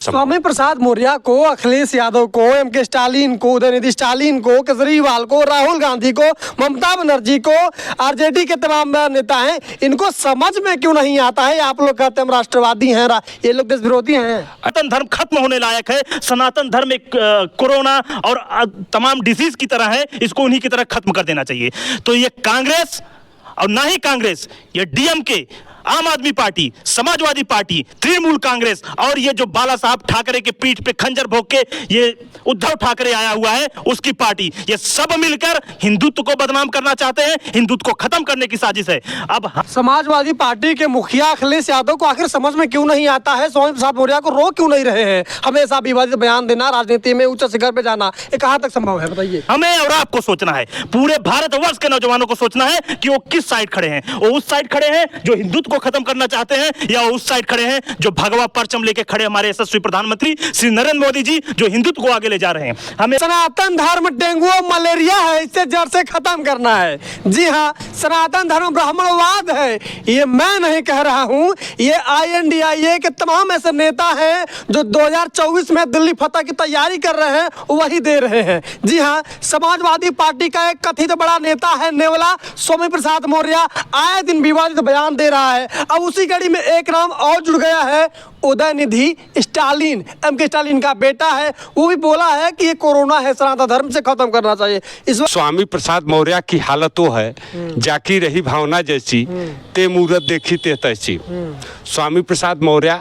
स्वामी प्रसाद मौर्य को, अखिलेश यादव को, MK. Stalin को, उदयनिधि स्टालिन को, केजरीवाल को, राहुल गांधी को, ममता बनर्जी को, आरजेडी के तमाम नेता हैं, इनको समझ में क्यों नहीं आता है? आप लोग कहते हैं हम राष्ट्रवादी हैं, ये लोग देश विरोधी हैं। सनातन धर्म खत्म होने लायक है। सनातन धर्म एक कोरोना और तमाम डिजीज की तरह है, इसको उन्हीं की तरह खत्म कर देना चाहिए। तो ये कांग्रेस और ना ही कांग्रेस, ये डीएमके, आम आदमी पार्टी, समाजवादी पार्टी, तृणमूल कांग्रेस और ये जो बाला साहब ठाकरे के पीठ पे खंजर भोग के ये उद्धव ठाकरे आया हुआ है उसकी पार्टी, ये सब मिलकर हिंदुत्व को बदनाम करना चाहते हैं, हिंदुत्व को खत्म करने की साजिश है। अब समाजवादी पार्टी के मुखिया अखिलेश यादव को आखिर समझ में क्यों नहीं आता है? स्वामी प्रसाद मौर्य को रोक क्यों नहीं रहे हैं? हमेशा विवादित बयान देना, राजनीति में उच्च शिखर पे जाना, ये कहाँ तक संभव है बताइए? हमें और आपको सोचना है, पूरे भारतवर्ष के नौजवानों को सोचना है कि वो किस साइड खड़े हैं। वो उस साइड खड़े हैं जो हिंदुत्व को खत्म करना चाहते हैं, या उस साइड खड़े हैं जो भगवा परचम लेके खड़े हमारे यशस्वी प्रधानमंत्री श्री नरेंद्र मोदी जी, जो हिंदुत्व को आगे ले जा रहे हैं। हमें सनातन धर्म डेंगू और मलेरिया है, इससे जड़ से खत्म करना है। जी हाँ, सनातन धर्म ब्राह्मणवाद है, ये मैं नहीं कह रहा हूँ, ये INDIA के तमाम ऐसे नेता हैं जो 2024 में दिल्ली फतह की तैयारी कर रहे हैं, वही दे रहे हैं। जी हाँ, समाजवादी पार्टी का एक कथित बड़ा नेता है नेवला स्वामी प्रसाद मौर्य, आए दिन विवादित बयान दे रहा है। अब उसी कड़ी में एक नाम और जुड़ गया है, उदयनिधि स्टालिन, एम.के. स्टालिन का बेटा है, वो भी बोला है कि ये कोरोना है, सनातन धर्म से खत्म करना चाहिए। इस स्वामी प्रसाद मौर्य की हालत तो है जाकी रही भावना जैसी, ते मूरत देखी ते तैसी। स्वामी प्रसाद मौर्य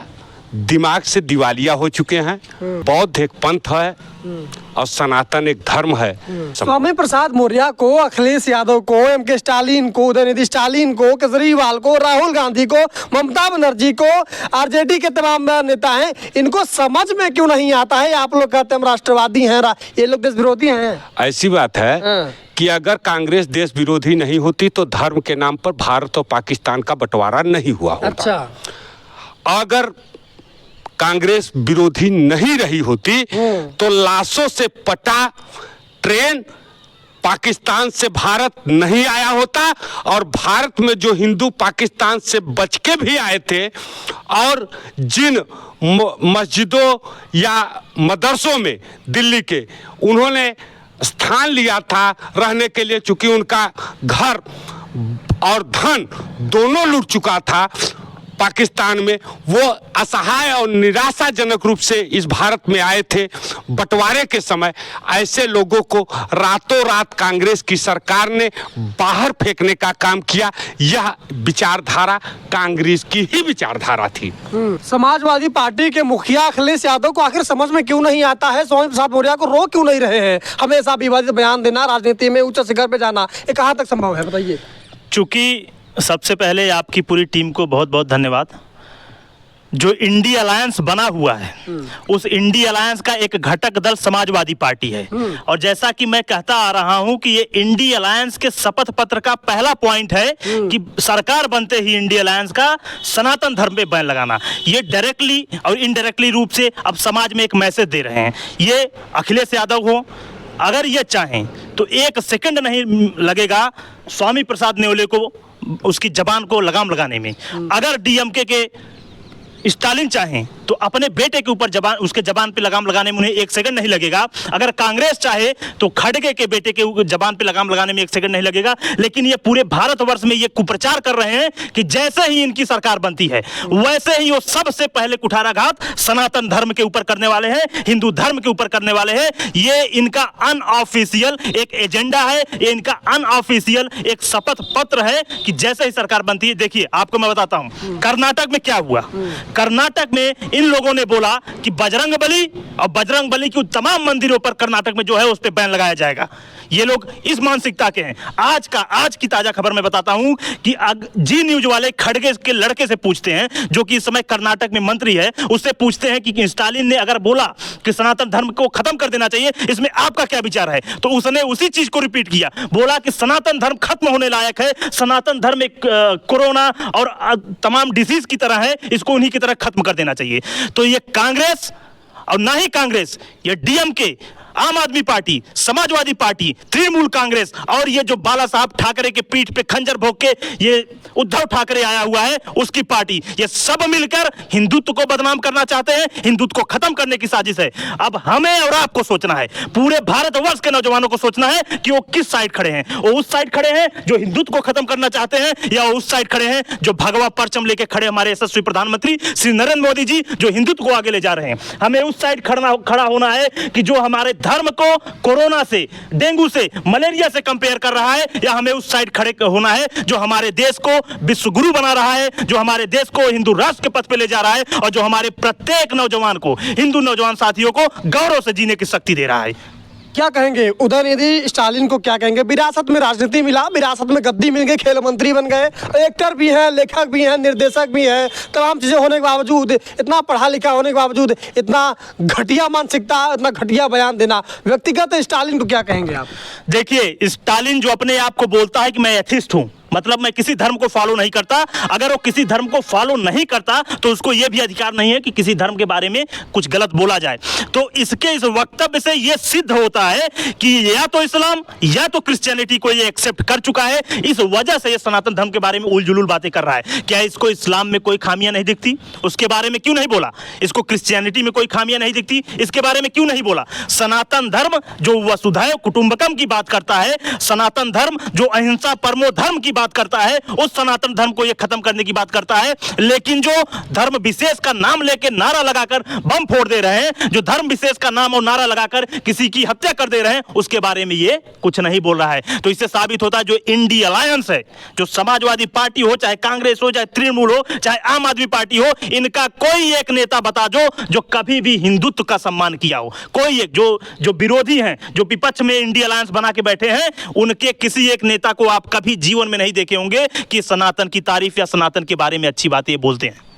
दिमाग से दिवालिया हो चुके हैं। बौद्ध एक पंथ है और सनातन एक धर्म है। स्वामी प्रसाद मौर्य को, अखिलेश यादव को, एम.के. स्टालिन को, उदयनिधि स्टालिन को, केजरीवाल को, राहुल गांधी को, ममता बनर्जी को, आरजेडी के तमाम नेता हैं, इनको समझ में क्यों नहीं आता है? आप लोग कहते हैं हम राष्ट्रवादी हैं, ये लोग देश विरोधी हैं। ऐसी बात है कि अगर कांग्रेस देश विरोधी नहीं होती तो धर्म के नाम पर भारत और पाकिस्तान का बंटवारा नहीं हुआ होता। अच्छा, अगर कांग्रेस विरोधी नहीं रही होती तो लाशों से पटा ट्रेन पाकिस्तान से भारत नहीं आया होता, और भारत में जो हिंदू पाकिस्तान से बच के भी आए थे और जिन मस्जिदों या मदरसों में दिल्ली के उन्होंने स्थान लिया था रहने के लिए, चूंकि उनका घर और धन दोनों लूट चुका था पाकिस्तान में, वो असहाय और निराशाजनक रूप से इस भारत में आए थे बंटवारे के समय। ऐसे लोगों को रातों रात कांग्रेस की सरकार ने बाहर फेंकने का काम किया। यह विचारधारा कांग्रेस की ही विचारधारा थी। समाजवादी पार्टी के मुखिया अखिलेश यादव को आखिर समझ में क्यों नहीं आता है? स्वामी प्रसाद मौर्य को रोक क्यों नहीं रहे हैं? हमेशा विवादित बयान देना, राजनीति में उच्च शिखर पे जाना, ये कहाँ तक संभव है बताइए? चूंकि सबसे पहले आपकी पूरी टीम को बहुत बहुत धन्यवाद। जो इंडी अलायंस बना हुआ है, उस इंडी अलायंस का एक घटक दल समाजवादी पार्टी है। और जैसा कि मैं कहता आ रहा हूं कि ये इंडी अलायंस के शपथ पत्र का पहला पॉइंट है कि सरकार बनते ही इंडी अलायंस का सनातन धर्म पे बैन लगाना। ये डायरेक्टली और इनडायरेक्टली रूप से अब समाज में एक मैसेज दे रहे हैं। ये अखिलेश यादव हो, अगर ये चाहें तो एक सेकंड नहीं लगेगा स्वामी प्रसाद न्योले को उसकी जबान को लगाम लगाने में। अगर डीएमके के स्टालिन चाहें तो अपने बेटे के ऊपर उसके जबान पे लगाम लगाने में उन्हें एक सेकंड नहीं लगेगा। अगर कांग्रेस चाहे तो खड़गे के बेटे के जबान पे लगाम लगाने में एक सेकंड नहीं लगेगा। लेकिन ये पूरे भारतवर्ष में ये कुप्रचार कर रहे हैं कि जैसे ही इनकी सरकार बनती है वैसे ही वो सबसे पहले कुठाराघात सनातन धर्म के ऊपर करने वाले हैं, हिंदू धर्म के ऊपर करने वाले हैं। ये इनका अनऑफिशियल एक एजेंडा है, ये इनका अनऑफिशियल एक शपथ पत्र है कि जैसे ही सरकार बनती है। देखिए आपको मैं बताता हूं कर्नाटक में क्या हुआ। कर्नाटक में इन लोगों ने बोला कि बजरंग बली और बजरंग बली की तमाम मंदिरों पर कर्नाटक में जो है उस पर बैन लगाया जाएगा। ये लोग इस मानसिकता के हैं। आज की ताजा खबर मैं बताता हूं कि जी न्यूज वाले खड़गे के लड़के से पूछते हैं, जो कि इस समय कर्नाटक में मंत्री है, उससे पूछते हैं कि स्टालिन ने अगर बोला कि सनातन धर्म को खत्म कर देना चाहिए, इसमें आपका क्या विचार है? तो उसने उसी चीज को रिपीट किया, बोला कि सनातन धर्म खत्म होने लायक है, सनातन धर्म एक कोरोना और तमाम डिजीज की तरह है, इसको उन्हीं की तरह खत्म कर देना चाहिए। तो ये कांग्रेस और ना ही कांग्रेस, ये डीएमके, आम आदमी पार्टी, समाजवादी पार्टी, तृणमूल कांग्रेस और ये जो बाला साहब ठाकरे के पीठ पे खंजर भोग के ये उद्धव ठाकरे आया हुआ है उसकी पार्टी, ये सब मिलकर हिंदुत्व को बदनाम करना चाहते हैं, हिंदुत्व को खत्म करने की साजिश है। अब हमें और आपको सोचना है, पूरे भारतवर्ष के नौजवानों को सोचना है कि वो किस साइड खड़े हैं। वो उस साइड खड़े हैं जो हिंदुत्व को खत्म करना चाहते हैं, या उस साइड खड़े हैं जो भगवा परचम लेके खड़े हमारे यशस्वी प्रधानमंत्री श्री नरेंद्र मोदी जी जो हिंदुत्व को आगे ले जा रहे हैं। हमें उस साइड खड़ा होना है कि जो हमारे धर्म को कोरोना से, डेंगू से, मलेरिया से कंपेयर कर रहा है, या हमें उस साइड खड़े होना है जो हमारे देश को विश्व गुरु बना रहा है, जो हमारे देश को हिंदू राष्ट्र के पथ पे ले जा रहा है और जो हमारे प्रत्येक नौजवान को, हिंदू नौजवान साथियों को गौरव से जीने की शक्ति दे रहा है। क्या कहेंगे उदयनिधि स्टालिन को, क्या कहेंगे? विरासत में राजनीति मिला, विरासत में गद्दी मिल गई, खेल मंत्री बन गए, एक्टर भी हैं, लेखक भी हैं, निर्देशक भी हैं, तमाम चीज़ें होने के बावजूद, इतना पढ़ा लिखा होने के बावजूद इतना घटिया मानसिकता, इतना घटिया बयान देना, व्यक्तिगत स्टालिन को क्या कहेंगे आप? देखिए, स्टालिन जो अपने आप को बोलता है कि मैं एथिस्ट हूं, मतलब मैं किसी धर्म को फॉलो नहीं करता, अगर वो किसी धर्म को फॉलो नहीं करता तो उसको यह भी अधिकार नहीं है कि किसी धर्म के बारे में कुछ गलत बोला जाए। तो इसके इस वक्तव्य से यह सिद्ध होता है कि या तो इस्लाम या तो क्रिश्चियनिटी को ये एक्सेप्ट कर चुका है, इस वजह से ये सनातन धर्म के बारे में उलझुल बातें कर रहा है। क्या इसको इस्लाम में कोई खामियां नहीं दिखती? उसके बारे में क्यों नहीं बोला? इसको क्रिश्चियनिटी में कोई खामियां नहीं दिखती? इसके बारे में क्यों नहीं बोला? सनातन धर्म जो वसुधैव कुटुंबकम की बात करता है, सनातन धर्म जो अहिंसा परमो धर्म की बात करता है, उस सनातन धर्म को ये खत्म करने की बात करता है। लेकिन जो धर्म विशेष का नाम लेके नारा लगाकर बम फोड़ दे रहे हैं, जो धर्म विशेष का नाम और नारा लगाकर किसी की हत्या कर दे रहे हैं, उसके बारे में ये कुछ नहीं बोल रहा है। तो इससे साबित होता है जो इंडी अलायंस है, जो समाजवादी पार्टी हो, चाहे कांग्रेस हो, चाहे तृणमूल हो, चाहे आम आदमी पार्टी हो, इनका कोई एक नेता बता दो जो कभी भी हिंदुत्व का सम्मान किया हो। कोई एक जो विरोधी हैं, जो विपक्ष में इंडी अलायंस बना के बैठे हैं, उनके किसी एक नेता को आप कभी जीवन में नहीं देखे होंगे कि सनातन की तारीफ या सनातन के बारे में अच्छी बातें बोलते हैं।